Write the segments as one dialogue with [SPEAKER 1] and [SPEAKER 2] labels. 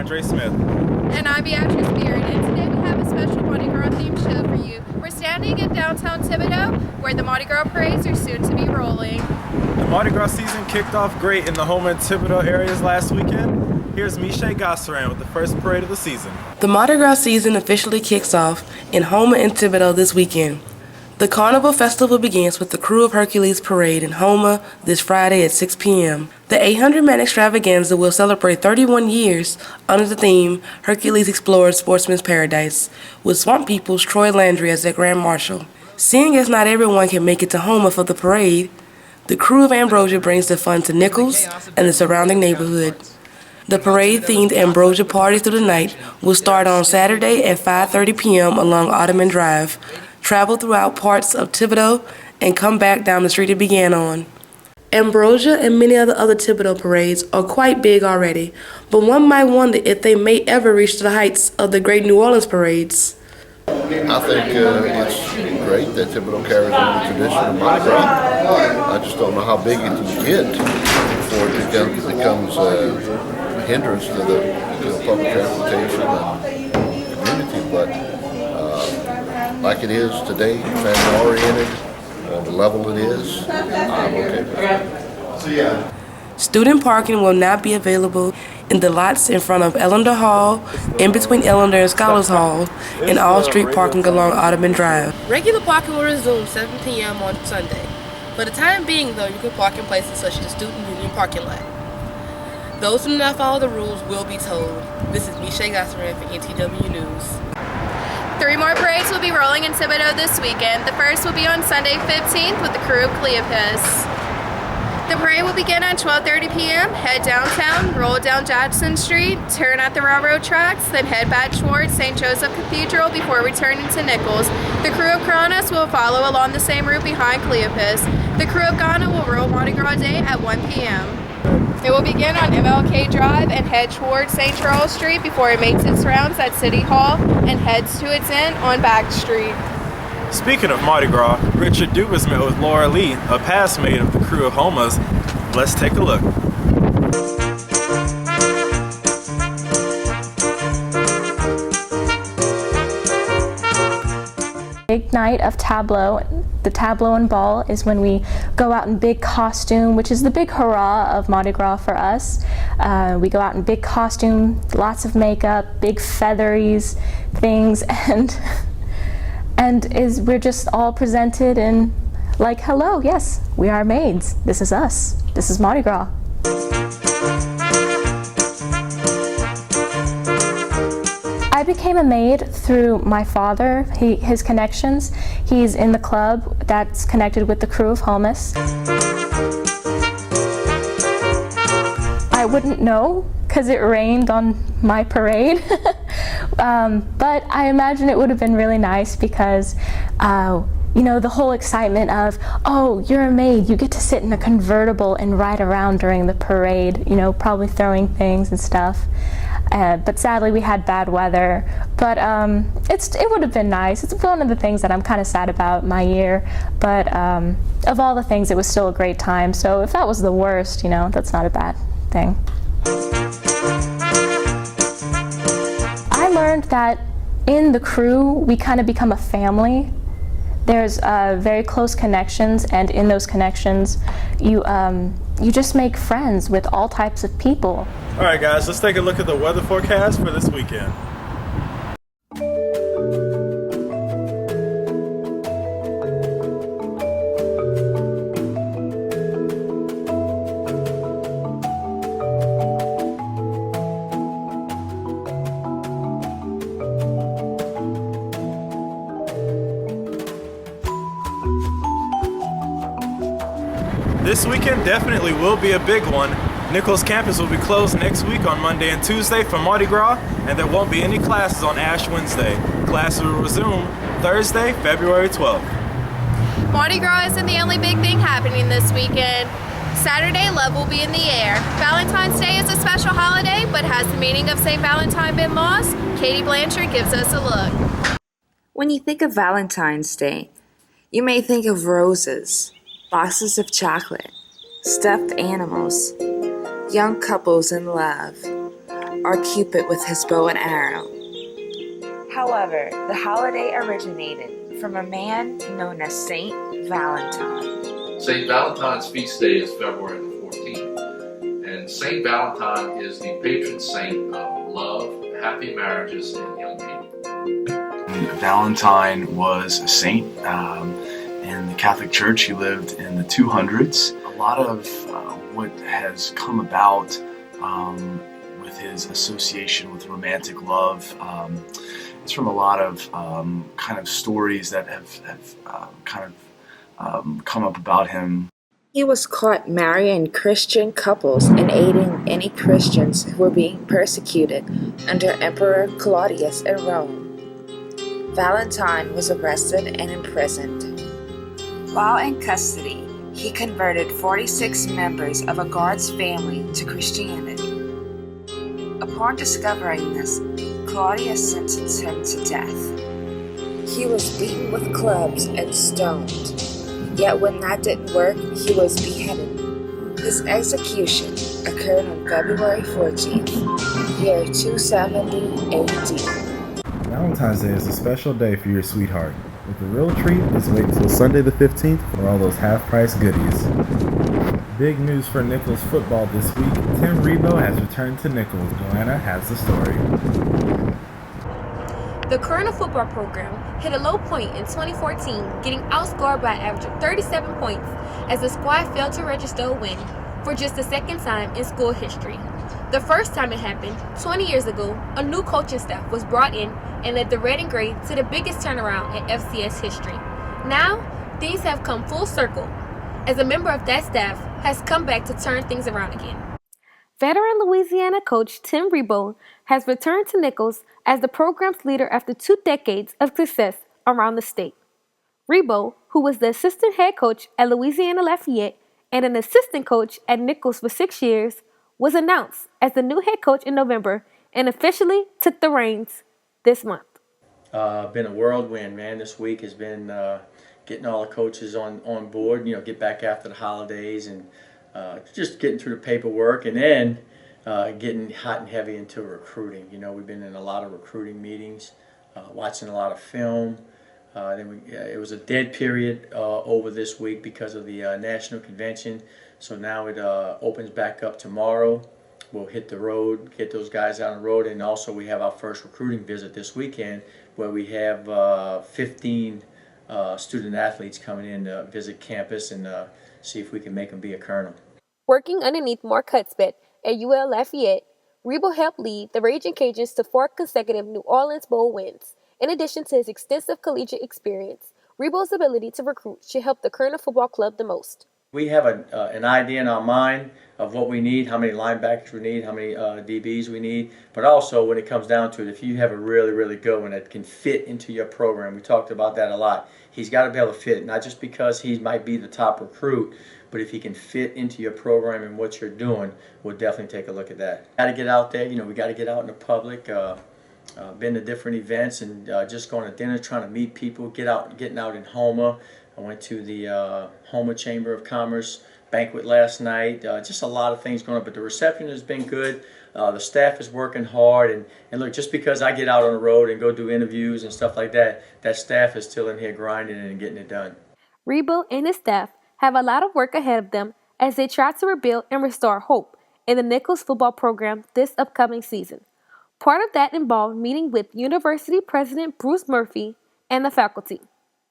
[SPEAKER 1] Andre Smith.
[SPEAKER 2] And I'm Beatrice Beard, and today we have a special Mardi Gras themed show for you. We're standing in downtown Thibodaux, where the Mardi Gras parades are soon to be rolling.
[SPEAKER 1] The Mardi Gras season kicked off great in the Houma and Thibodaux areas last weekend. Here's Miche Gossaran with the first parade of the season.
[SPEAKER 3] The Mardi Gras season officially kicks off in Houma and Thibodaux this weekend. The Carnival Festival begins with the Crew of Hercules parade in Houma this Friday at 6 p.m. The 800-man extravaganza will celebrate 31 years under the theme Hercules Explores Sportsman's Paradise, with Swamp People's Troy Landry as their Grand Marshal. Seeing as not everyone can make it to Houma for the parade, the Crew of Ambrosia brings the fun to Nichols and the surrounding neighborhood. The parade-themed Ambrosia Party through the night will start on Saturday at 5:30 p.m. along Ottoman Drive, travel throughout parts of Thibodaux, and come back down the street it began on. Ambrosia and many of the other Thibodaux parades are quite big already, but one might wonder if they may ever reach the heights of the great New Orleans parades.
[SPEAKER 4] I think it's great that Thibodaux carries on the tradition of Mardi Gras. I just don't know how big it can get before it becomes a hindrance to the public transportation and community, but like it is today, family-oriented, on the level it is, I'm okay with it.
[SPEAKER 3] Student parking will not be available in the lots in front of Ellender Hall, in between Ellender and Scholars Hall, and all street parking along Ottoman Drive. Regular parking will resume 7 p.m. on Sunday. For the time being, though, you can park in places such as the Student Union parking lot. Those who do not follow the rules will be told. This is Miche Gossaran for NTW News.
[SPEAKER 2] 3 more parades will be rolling in Thibodaux this weekend. The first will be on Sunday 15th with the Crew of Cleopas. The parade will begin at 12:30 p.m., head downtown, roll down Jackson Street, turn at the railroad tracks, then head back towards St. Joseph Cathedral before returning to Nichols. The Crew of Kronos will follow along the same route behind Cleopas. The Crew of Ghana will roll Mardi Gras Day at 1 p.m. It will begin on MLK Drive and head towards St. Charles Street before it makes its rounds at City Hall and heads to its end on Back Street.
[SPEAKER 1] Speaking of Mardi Gras, Richard Dubas met with Laura Lee, a past mate of the Crew of Houmas. Let's take a look.
[SPEAKER 5] Big night of tableau. The tableau and ball is when we go out in big costume, which is the big hurrah of Mardi Gras for us. We go out in big costume, lots of makeup, big featheries, things, and we're just all presented in like, hello, yes, we are maids. This is us. This is Mardi Gras. I became a maid through my father, his connections. He's in the club that's connected with the Crew of Houmas. I wouldn't know because it rained on my parade, but I imagine it would have been really nice because you know, the whole excitement of, oh, you're a maid, you get to sit in a convertible and ride around during the parade, you know, probably throwing things and stuff. But sadly we had bad weather, but it would have been nice. It's one of the things that I'm kind of sad about my year, but of all the things, it was still a great time. So if that was the worst, you know, that's not a bad thing. I learned that in the crew, we kind of become a family. There's very close connections, and in those connections, you just make friends with all types of people.
[SPEAKER 1] All right, guys, let's take a look at the weather forecast for this weekend. This weekend definitely will be a big one. Nichols campus will be closed next week on Monday and Tuesday for Mardi Gras, and there won't be any classes on Ash Wednesday. Classes will resume Thursday, February 12th.
[SPEAKER 2] Mardi Gras isn't the only big thing happening this weekend. Saturday, love will be in the air. Valentine's Day is a special holiday, but has the meaning of St. Valentine been lost? Katie Blanchard gives us a look.
[SPEAKER 6] When you think of Valentine's Day, you may think of roses, boxes of chocolate, stuffed animals, young couples in love, or Cupid with his bow and arrow. However, the holiday originated from a man known as Saint Valentine.
[SPEAKER 7] St. Valentine's feast day is February the 14th, and St. Valentine is the patron saint of love, happy marriages, and young people.
[SPEAKER 8] Valentine was a saint in the Catholic Church. He lived in the 200s. A lot of what has come about with his association with romantic love is from a lot of kind of stories that have come up about him.
[SPEAKER 6] He was caught marrying Christian couples and aiding any Christians who were being persecuted under Emperor Claudius in Rome. Valentine was arrested and imprisoned. While in custody, he converted 46 members of a guard's family to Christianity. Upon discovering this, Claudius sentenced him to death. He was beaten with clubs and stoned. Yet when that didn't work, he was beheaded. His execution occurred on February 14th, year 270 AD.
[SPEAKER 1] Valentine's Day is a special day for your sweetheart, but the real treat is wait until Sunday the 15th for all those half-price goodies. Big news for Nichols football this week. Tim Rebo has returned to Nichols. Joanna has the story.
[SPEAKER 9] The Colonel football program hit a low point in 2014, getting outscored by an average of 37 points as the squad failed to register a win for just the second time in school history. The first time it happened, 20 years ago, a new coaching staff was brought in and led the Red and Gray to the biggest turnaround in FCS history. Now, things have come full circle, as a member of that staff has come back to turn things around again. Veteran Louisiana coach Tim Rebo has returned to Nichols as the program's leader after 2 decades of success around the state. Rebo, who was the assistant head coach at Louisiana Lafayette and an assistant coach at Nichols for 6 years, was announced as the new head coach in November and officially took the reins this month.
[SPEAKER 10] Been a whirlwind, man. This week has been getting all the coaches on board, get back after the holidays and just getting through the paperwork and then getting hot and heavy into recruiting. We've been in a lot of recruiting meetings, watching a lot of film. It was a dead period over this week because of the national convention. So now it opens back up tomorrow. We'll hit the road, get those guys out on the road, and also we have our first recruiting visit this weekend where we have 15 student athletes coming in to visit campus and see if we can make them be a colonel.
[SPEAKER 9] Working underneath Mark Hudspeth at UL Lafayette, Rebo helped lead the Raging Cajuns to 4 consecutive New Orleans Bowl wins. In addition to his extensive collegiate experience, Rebo's ability to recruit should help the Colonel Football Club the most.
[SPEAKER 10] We have an idea in our mind of what we need, how many linebackers we need, how many DBs we need, but also when it comes down to it, if you have a really, really good one that can fit into your program, we talked about that a lot, he's got to be able to fit, not just because he might be the top recruit, but if he can fit into your program and what you're doing, we'll definitely take a look at that. Got to get out there, we got to get out in the public, been to different events and just going to dinner, trying to meet people, getting out in Houma. I went to the Houma Chamber of Commerce banquet last night. Just a lot of things going on, but the reception has been good. The staff is working hard, and look, just because I get out on the road and go do interviews and stuff like that, that staff is still in here grinding and getting it done.
[SPEAKER 9] Rebo and his staff have a lot of work ahead of them as they try to rebuild and restore hope in the Nichols football program this upcoming season. Part of that involved meeting with University President Bruce Murphy and the faculty.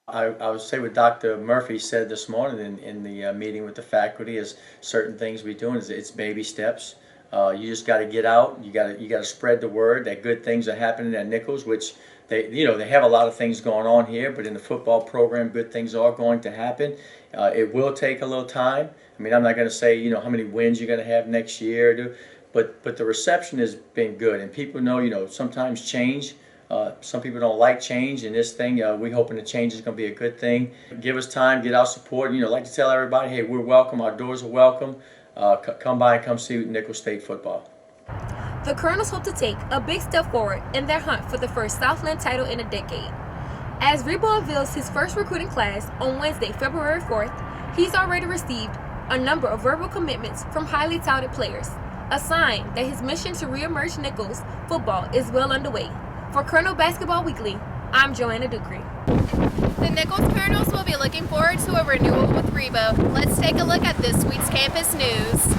[SPEAKER 10] I would say what Dr. Murphy said this morning in the meeting with the faculty is certain things we're doing is it's baby steps. You just got to get out. You got to spread the word that good things are happening at Nichols, which they have a lot of things going on here, but in the football program, good things are going to happen. It will take a little time. I mean, I'm not going to say how many wins you're going to have next year, but the reception has been good, and people know sometimes change. Some people don't like change, and this thing, we're hoping the change is going to be a good thing. Give us time, get our support. Like to tell everybody, hey, we're welcome. Our doors are welcome. Come by and come see Nichols State football.
[SPEAKER 9] The Colonels hope to take a big step forward in their hunt for the first Southland title in a decade. As Rebo unveils his first recruiting class on Wednesday, February 4th, he's already received a number of verbal commitments from highly touted players. a sign that his mission to reemerge Nichols football is well underway. For Colonel Basketball Weekly, I'm Joanna Ducree.
[SPEAKER 2] The Nichols Colonels will be looking forward to a renewal with Rebo. Let's take a look at this week's campus news.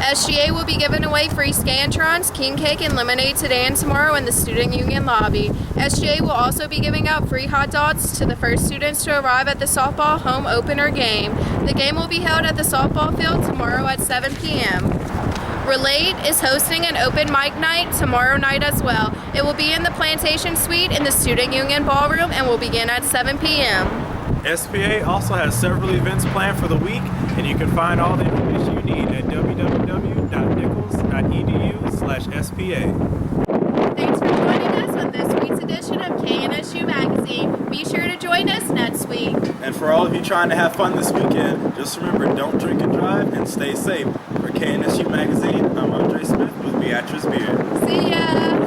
[SPEAKER 2] SGA will be giving away free Scantrons, king cake, and lemonade today and tomorrow in the Student Union lobby. SGA will also be giving out free hot dogs to the first students to arrive at the softball home opener game. The game will be held at the softball field tomorrow at 7 p.m. Relate is hosting an open mic night tomorrow night as well. It will be in the Plantation Suite in the Student Union Ballroom and will begin at 7 p.m.
[SPEAKER 1] SPA also has several events planned for the week, and you can find all the information you need at www.nichols.edu/SPA.
[SPEAKER 2] Thanks for joining us on this week's edition of KNSU Magazine. Be sure to join us next week.
[SPEAKER 1] And for all of you trying to have fun this weekend, just remember, don't drink and drive and stay safe. For KNSU Magazine, I'm Andre Smith with Beatrice Beard.
[SPEAKER 2] See ya!